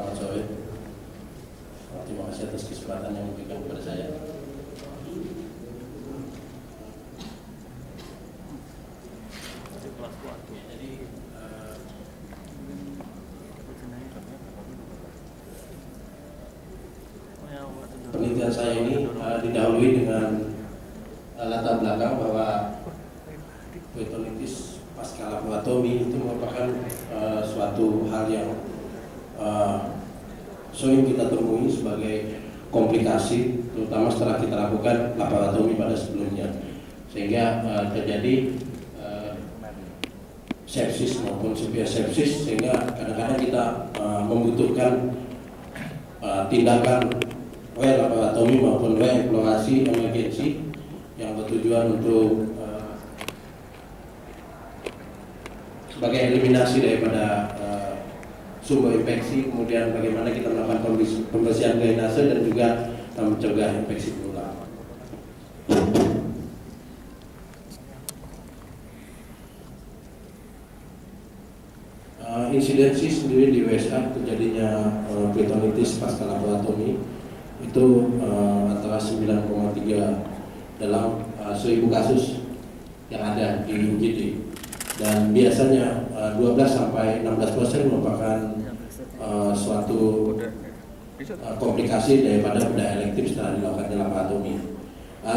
Selamat sore. Terima kasih atas kesempatan yang diberikan kepada saya. Penelitian saya ini didahului dengan latar belakang bahwa peritonitis pasca laparotomi itu merupakan suatu hal yang sering kita temui sebagai komplikasi, terutama setelah kita lakukan laparotomi pada sebelumnya, sehingga terjadi sepsis maupun severe sepsis, sehingga kadang-kadang kita membutuhkan tindakan laparotomi maupun eksplorasi emergensi yang bertujuan untuk sebagai eliminasi daripada sumber infeksi, kemudian bagaimana kita melakukan pembersihan drainase dan juga mencegah infeksi berulang. Insidensi sendiri di USA terjadinya peritonitis pasca laparotomi itu antara 9,3 dalam 1000 kasus yang ada di UGD, dan biasanya 12-16% merupakan suatu komplikasi daripada bedah elektif setelah dilakukan laparotomi.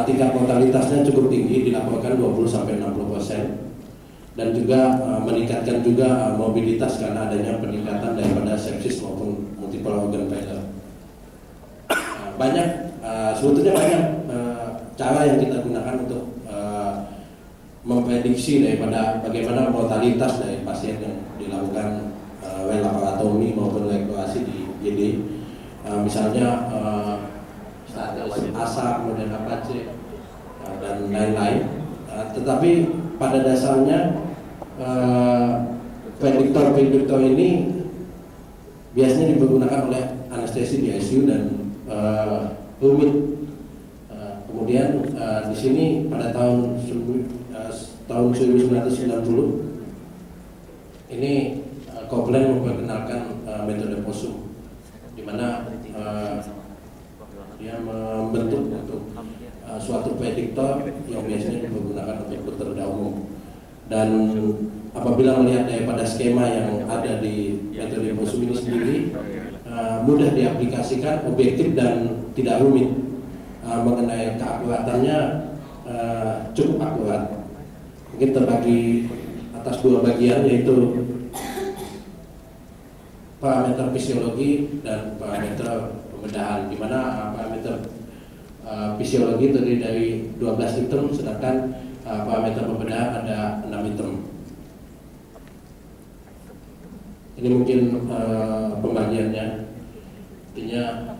Tingkat mortalitasnya cukup tinggi, dilaporkan 20-60%, dan juga meningkatkan juga mobilitas karena adanya peningkatan daripada sepsis maupun multiple organ failure. Sebetulnya banyak cara yang kita gunakan untuk memprediksi daripada bagaimana mortalitas dari pasien yang dilakukan laparotomi maupun eksplorasi di GD. Misalnya status ASA, kemudian APC dan lain-lain. Tetapi pada dasarnya prediktor ini biasanya dipergunakan oleh anestesi di ICU dan rumit. Kemudian di sini pada tahun 1990 ini Copeland memperkenalkan metode POSUM, di mana dia membentuk untuk suatu prediktor yang biasanya dipergunakan untuk dokter umum. Dan apabila melihat daripada skema yang ada di metode POSUM ini sendiri, mudah diaplikasikan, objektif dan tidak rumit. Mengenai keakuratannya cukup akurat. Mungkin terbagi atas dua bagian, yaitu parameter fisiologi dan parameter pembedahan, di mana parameter fisiologi terdiri dari 12 item, sedangkan parameter pembedahan ada 6 item. Ini mungkin pembagiannya, artinya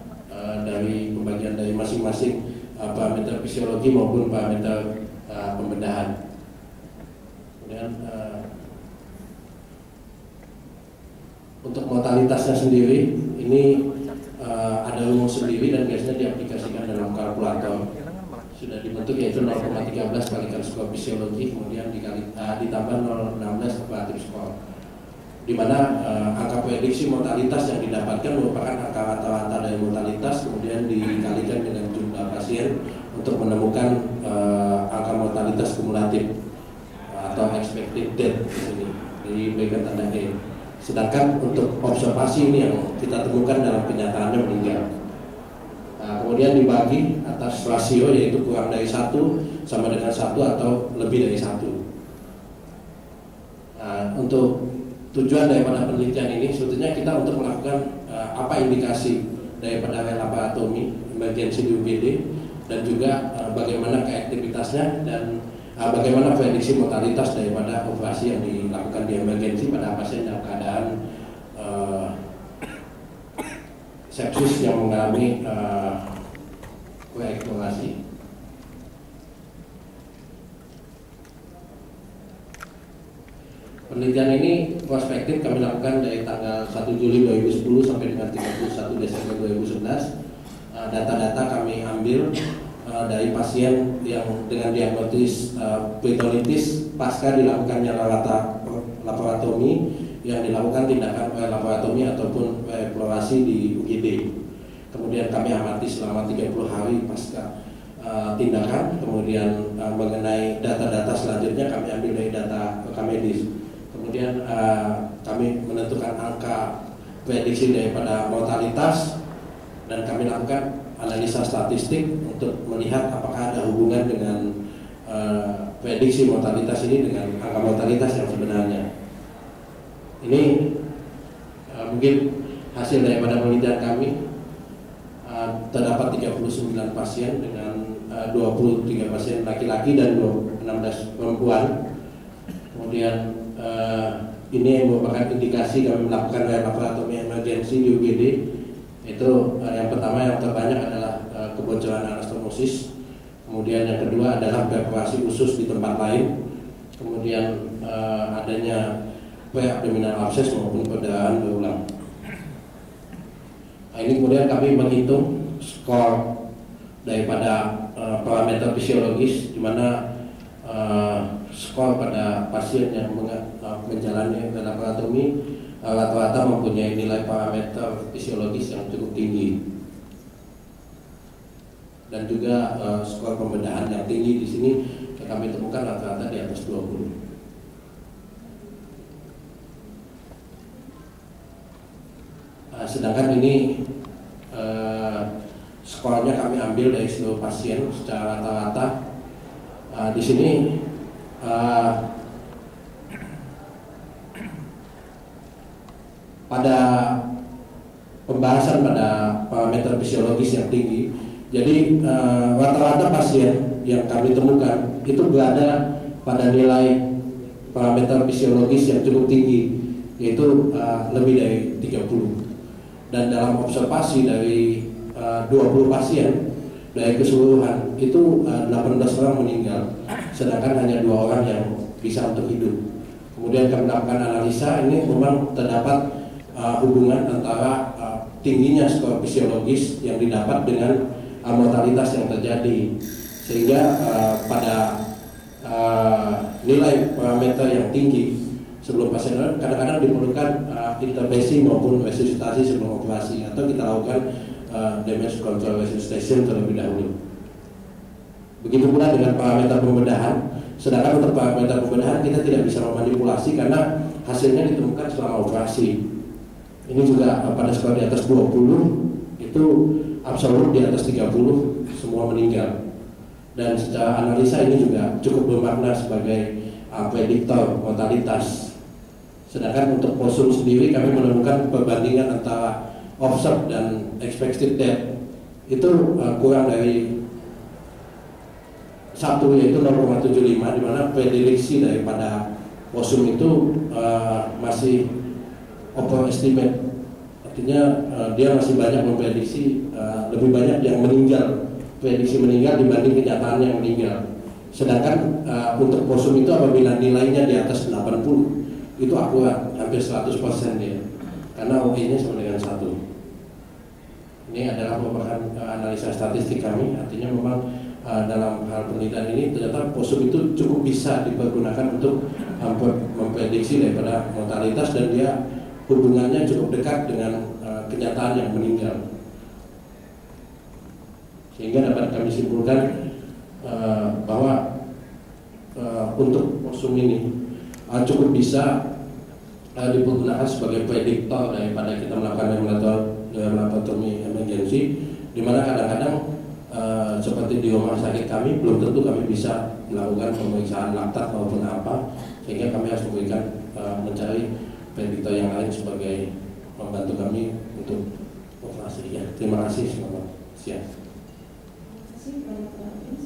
dari pembagian dari masing-masing parameter fisiologi maupun parameter pembedahan. Kemudian untuk mortalitasnya sendiri ini ada rumus sendiri dan biasanya diaplikasikan dalam kalkulator. Sudah dibentuk, yaitu 0,13 kalikan skor fisiologi, kemudian ditambah 0,16 operatif skor, di mana angka prediksi mortalitas yang didapatkan merupakan angka rata-rata dari mortalitas, kemudian dikalikan dengan jumlah pasien untuk menemukan angka mortalitas kumulatif atau expected death di sini, diberikan tanda E. Sedangkan untuk observasi ini yang kita temukan dalam kenyataannya meninggal. Kemudian dibagi atas rasio, yaitu kurang dari 1 sama dengan 1 atau lebih dari 1. Untuk tujuan daripada penelitian ini sebetulnya kita untuk melakukan apa indikasi daripada laparotomi emergensi di UGD, dan juga bagaimana keaktivitasnya dan bagaimana prediksi mortalitas daripada operasi yang dilakukan di emergensi pada pasien dalam keadaan sepsis yang mengalami koagulansi. Penelitian ini prospektif kami lakukan dari tanggal 1 Juli 2010 sampai dengan 31 Desember 2011. Data-data kami ambil dari pasien yang dengan diagnosis peritonitis pasca dilakukannya laparotomi, yang dilakukan tindakan laparotomi ataupun eksplorasi operasi di UGD. Kemudian kami amati selama 30 hari pasca tindakan. Kemudian mengenai data-data selanjutnya kami ambil dari data rekam medis. Kemudian kami menentukan angka prediksi daripada mortalitas dan kami lakukan analisa statistik untuk melihat apakah ada hubungan dengan prediksi mortalitas ini dengan angka mortalitas yang sebenarnya. Ini mungkin hasil daripada penelitian kami. Terdapat 39 pasien dengan 23 pasien laki-laki dan 16 perempuan. Kemudian ini merupakan indikasi kami melakukan laboratorium emergensi di UGD. Itu yang pertama, yang terbanyak adalah kebocoran anastomosis. Kemudian yang kedua adalah perforasi usus di tempat lain. Kemudian adanya preabdominal abses maupun perdarahan berulang. Ini kemudian kami menghitung skor daripada parameter fisiologis, di mana skor pada pasien yang menjalani laboratorium rata-rata mempunyai nilai parameter fisiologis yang cukup tinggi, dan juga skor pembedahan yang tinggi di sini kami temukan rata-rata di atas 20. Sedangkan ini skornya kami ambil dari seluruh pasien secara rata-rata. Di sini pada pembahasan pada parameter fisiologis yang tinggi, jadi rata-rata pasien yang kami temukan itu berada pada nilai parameter fisiologis yang cukup tinggi, yaitu lebih dari 30. Dan dalam observasi dari 20 pasien dari keseluruhan itu 18 orang meninggal, sedangkan hanya 2 orang yang bisa untuk hidup. Kemudian kami melakukan analisa, ini memang terdapat hubungan antara tingginya skor fisiologis yang didapat dengan mortalitas yang terjadi, sehingga pada nilai parameter yang tinggi sebelum pasien kadang-kadang diperlukan intervensi maupun resusitasi sebelum operasi, atau kita lakukan damage control resuscitation terlebih dahulu. Begitu pula dengan parameter pembedahan. Sedangkan untuk parameter pembedahan kita tidak bisa memanipulasi karena hasilnya ditemukan selama operasi. Ini juga pada skor di atas 20 itu absolut di atas 30 semua meninggal. Dan secara analisa ini juga cukup bermakna sebagai prediktor mortalitas. Sedangkan untuk posum sendiri kami menemukan perbandingan antara observed dan expected death itu kurang dari 1, yaitu 0,75, di mana prediksi daripada posum itu masih overestimate. Artinya dia masih banyak memprediksi lebih banyak yang meninggal, prediksi meninggal dibanding kenyataan yang meninggal. Sedangkan untuk posum itu apabila nilainya di atas 80 itu akurat, hampir 100% dia, karena OI-nya sama dengan 1. Ini adalah merupakan analisa statistik kami. Artinya memang dalam hal penelitian ini ternyata posum itu cukup bisa dipergunakan untuk memprediksi daripada mortalitas, dan dia hubungannya cukup dekat dengan kenyataan yang meninggal, sehingga dapat kami simpulkan bahwa untuk posum ini cukup bisa dipergunakan sebagai prediktor daripada kita melakukan laboratorium emergensi, di mana kadang-kadang seperti di rumah sakit kami belum tentu kami bisa melakukan pemeriksaan laktat maupun apa, sehingga kami harus memberikan mencari prediktor yang lain sebagai membantu kami untuk operasi. Ya, terima kasih, selamat siang. Terima kasih.